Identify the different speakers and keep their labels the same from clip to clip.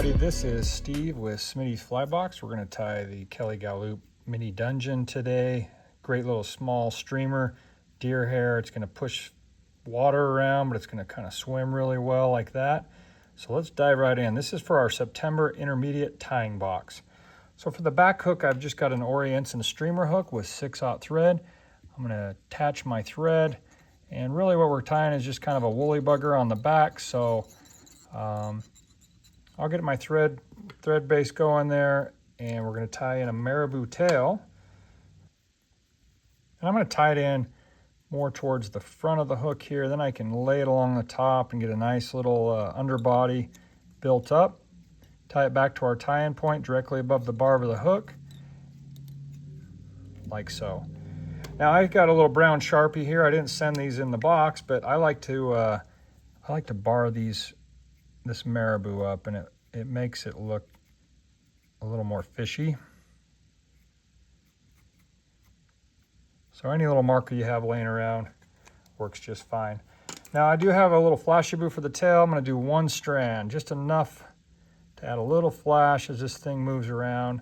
Speaker 1: everybody, this is Steve with Smitty's Flybox. We're going to tie the Kelly Galloup mini dungeon today. Great little small streamer, deer hair. It's going to push water around, but it's going to kind of swim really well like that. So let's dive right in. This is for our September Intermediate tying box. So for the back hook, I've just got an Oriental streamer hook with 6/0 thread. I'm going to attach my thread, and really what we're tying is just kind of a woolly bugger on the back. So I'll get my thread base going there, and we're going to tie in a marabou tail. And I'm going to tie it in more towards the front of the hook here. Then I can lay it along the top and get a nice little underbody built up. Tie it back to our tie-in point directly above the barb of the hook, like so. Now I've got a little brown Sharpie here. I didn't send these in the box, but I like to bar this marabou up, and it makes it look a little more fishy. So any little marker you have laying around works just fine. Now I do have a little flashaboo for the tail. I'm going to do one strand, just enough to add a little flash as this thing moves around.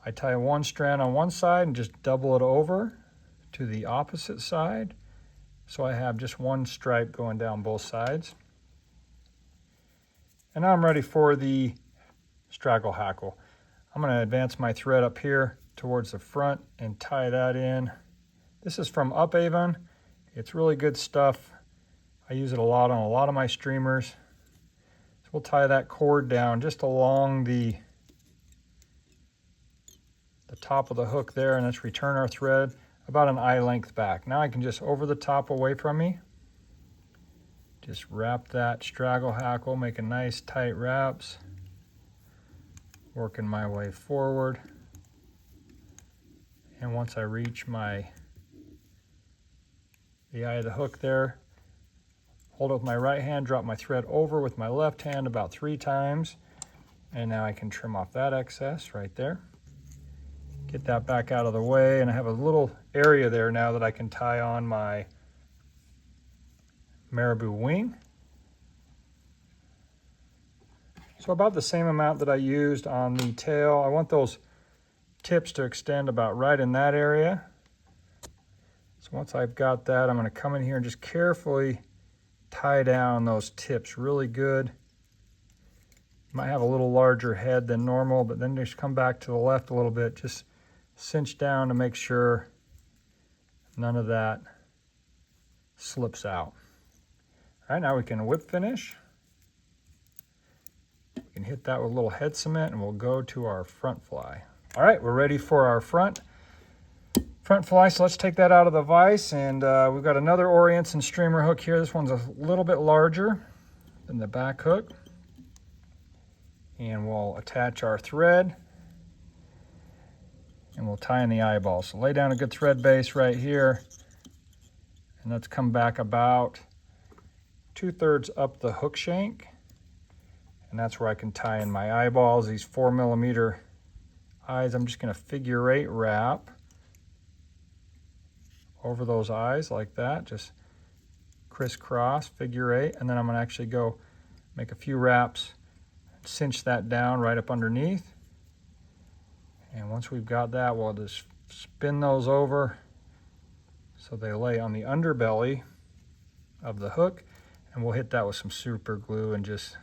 Speaker 1: I tie one strand on one side and just double it over to the opposite side. So I have just one stripe going down both sides. And now I'm ready for the straggle hackle. I'm going to advance my thread up here towards the front and tie that in. This is from Up Avon. It's really good stuff. I use it a lot on a lot of my streamers. So we'll tie that cord down just along the top of the hook there, and let's return our thread about an eye length back. Now I can just over the top away from me, just wrap that straggle hackle, making nice tight wraps, working my way forward. And once I reach the eye of the hook there, hold it with my right hand, drop my thread over with my left hand about 3 times, and now I can trim off that excess right there. Get that back out of the way, and I have a little area there now that I can tie on my marabou wing. So about the same amount that I used on the tail. I want those tips to extend about right in that area. So once I've got that, I'm going to come in here and just carefully tie down those tips really good. Might have a little larger head than normal, but then just come back to the left a little bit, just cinch down to make sure none of that slips out. All right, now we can whip finish. We can hit that with a little head cement, and we'll go to our front fly. All right, we're ready for our front fly. So let's take that out of the vise, and we've got another Oriental streamer hook here. This one's a little bit larger than the back hook. And we'll attach our thread, and we'll tie in the eyeball. So lay down a good thread base right here, and let's come back about 2/3 up the hook shank, and that's where I can tie in my eyeballs, these 4mm eyes. I'm just going to figure 8 wrap over those eyes like that, just crisscross, figure 8, and then I'm going to actually go make a few wraps, cinch that down right up underneath. And once we've got that, we'll just spin those over so they lay on the underbelly of the hook, and we'll hit that with some super glue and just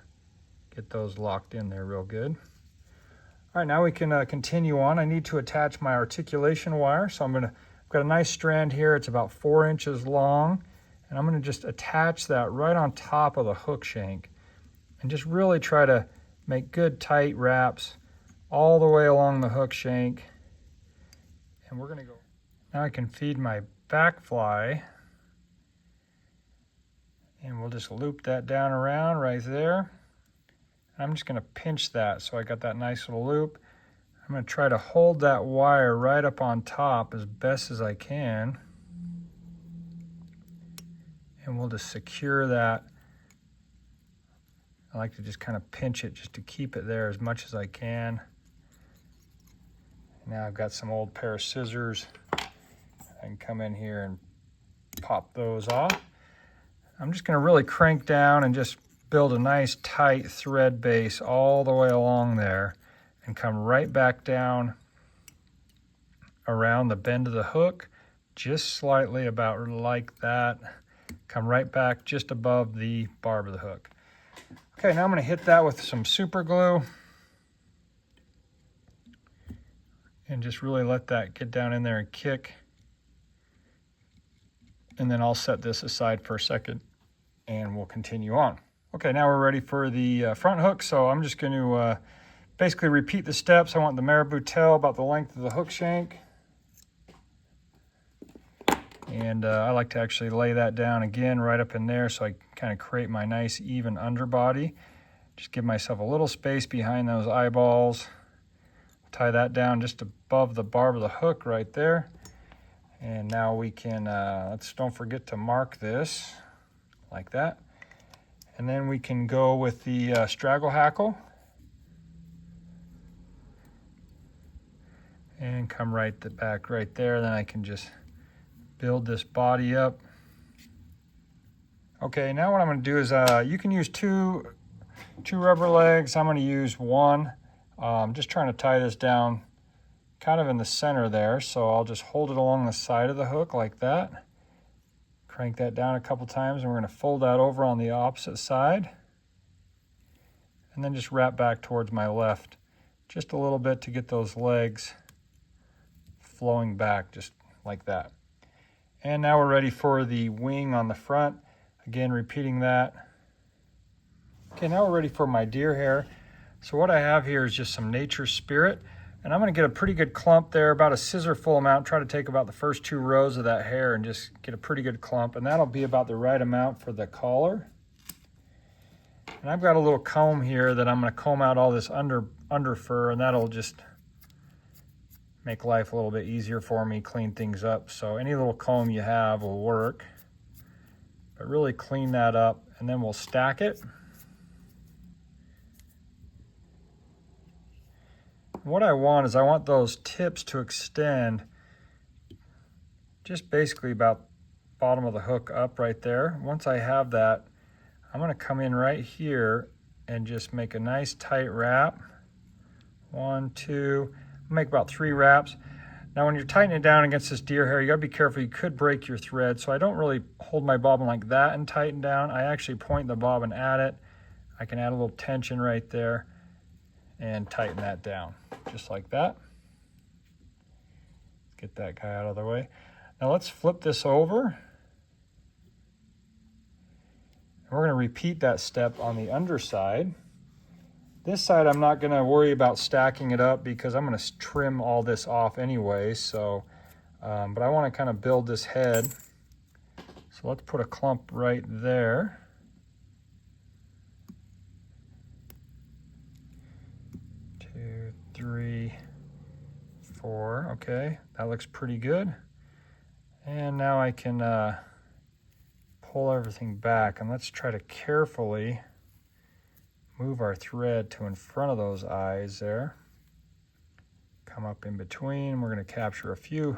Speaker 1: get those locked in there real good. All right, now we can continue on. I need to attach my articulation wire, so I've got a nice strand here. It's about 4 inches long, and I'm going to just attach that right on top of the hook shank and just really try to make good tight wraps all the way along the hook shank. And we're going to go. Now I can feed my back fly, and we'll just loop that down around right there. I'm just going to pinch that so I got that nice little loop. I'm going to try to hold that wire right up on top as best as I can, and we'll just secure that. I like to just kind of pinch it just to keep it there as much as I can. Now I've got some old pair of scissors. I can come in here and pop those off. I'm just going to really crank down and just build a nice tight thread base all the way along there and come right back down around the bend of the hook, just slightly, about like that. Come right back just above the barb of the hook. Okay, now I'm going to hit that with some super glue and just really let that get down in there and kick. And then I'll set this aside for a second and we'll continue on. Okay, now we're ready for the front hook. So I'm just going to basically repeat the steps. I want the marabou tail about the length of the hook shank. And I like to actually lay that down again right up in there so I kind of create my nice even underbody. Just give myself a little space behind those eyeballs. Tie that down just above the barb of the hook right there. And now we can, don't forget to mark this like that. And then we can go with the straggle hackle. And come right back right there. Then I can just build this body up. Okay, now what I'm going to do is you can use two rubber legs. I'm going to use one. Just trying to tie this down kind of in the center there. So I'll just hold it along the side of the hook like that. Crank that down a couple times and we're going to fold that over on the opposite side. And then just wrap back towards my left just a little bit to get those legs flowing back just like that. And now we're ready for the wing on the front. Again, repeating that. Okay, now we're ready for my deer hair. So what I have here is just some Nature Spirit. And I'm going to get a pretty good clump there, about a scissor full amount. Try to take about the first 2 rows of that hair and just get a pretty good clump. And that'll be about the right amount for the collar. And I've got a little comb here that I'm going to comb out all this under fur, and that'll just make life a little bit easier for me, clean things up. So any little comb you have will work. But really clean that up, and then we'll stack it. What I want is I want those tips to extend just basically about bottom of the hook up right there. Once I have that, I'm going to come in right here and just make a nice tight wrap. 1, 2, make about 3 wraps. Now when you're tightening it down against this deer hair, you got to be careful. You could break your thread. So I don't really hold my bobbin like that and tighten down. I actually point the bobbin at it. I can add a little tension right there and tighten that down just like that. Get that guy out of the way. Now let's flip this over. And we're going to repeat that step on the underside. This side I'm not going to worry about stacking it up because I'm going to trim all this off anyway. So, but I want to kind of build this head. So let's put a clump right there. Two, 3, 4. Okay, that looks pretty good. And now I can pull everything back, and let's try to carefully move our thread to in front of those eyes there. Come up in between. We're going to capture a few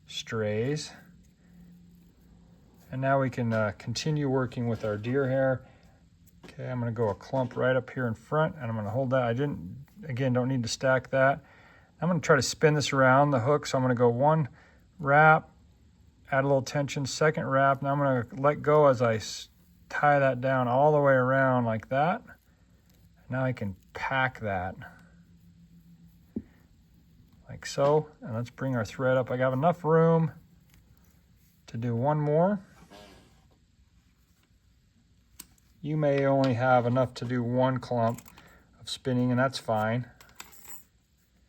Speaker 1: strays. And now we can continue working with our deer hair. Okay, I'm going to go a clump right up here in front, and I'm going to hold that. I don't need to stack that. I'm going to try to spin this around the hook, so I'm going to go 1 wrap, add a little tension, 2nd wrap. Now I'm going to let go as I tie that down all the way around like that. Now I can pack that like so. And let's bring our thread up. I got enough room to do 1 more. You may only have enough to do 1 clump of spinning, and that's fine.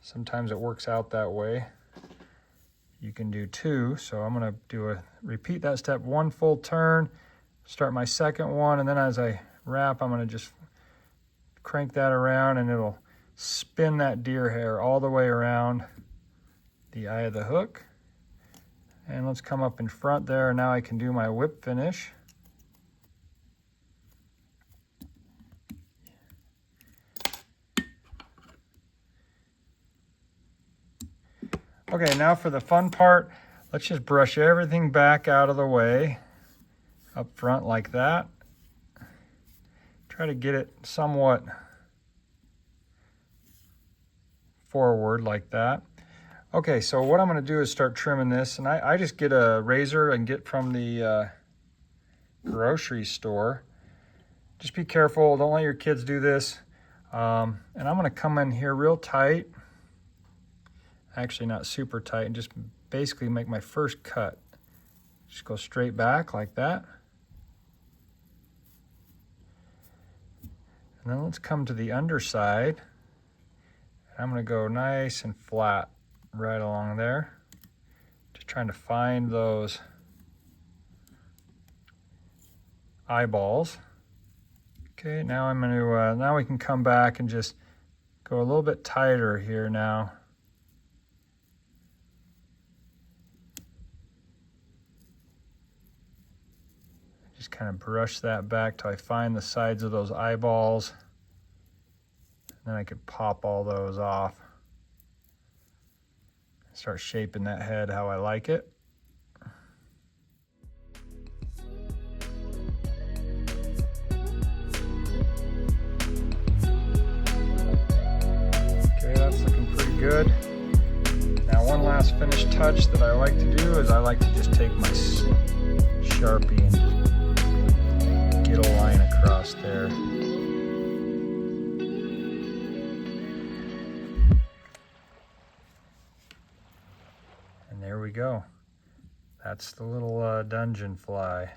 Speaker 1: Sometimes it works out that way. You can do 2, so I'm going to repeat that step 1 full turn, start my 2nd one, and then as I wrap, I'm going to just crank that around, and it'll spin that deer hair all the way around the eye of the hook. And let's come up in front there. Now I can do my whip finish. Okay, now for the fun part, let's just brush everything back out of the way up front like that. Try to get it somewhat forward like that. Okay, so what I'm going to do is start trimming this, and I just get a razor and get from the grocery store. Just be careful, don't let your kids do this. And I'm going to come in here real tight, actually not super tight, and just basically make my first cut. Just go straight back like that. And then let's come to the underside. I'm going to go nice and flat right along there. Just trying to find those eyeballs. Okay, now I'm going to, now we can come back and just go a little bit tighter here now. Just kind of brush that back till I find the sides of those eyeballs. And then I could pop all those off. Start shaping that head how I like it. Okay, that's looking pretty good. Now one last finish touch that I like to do is I like to just take my Sharpie and get a line across there. And there we go. That's the little dungeon fly.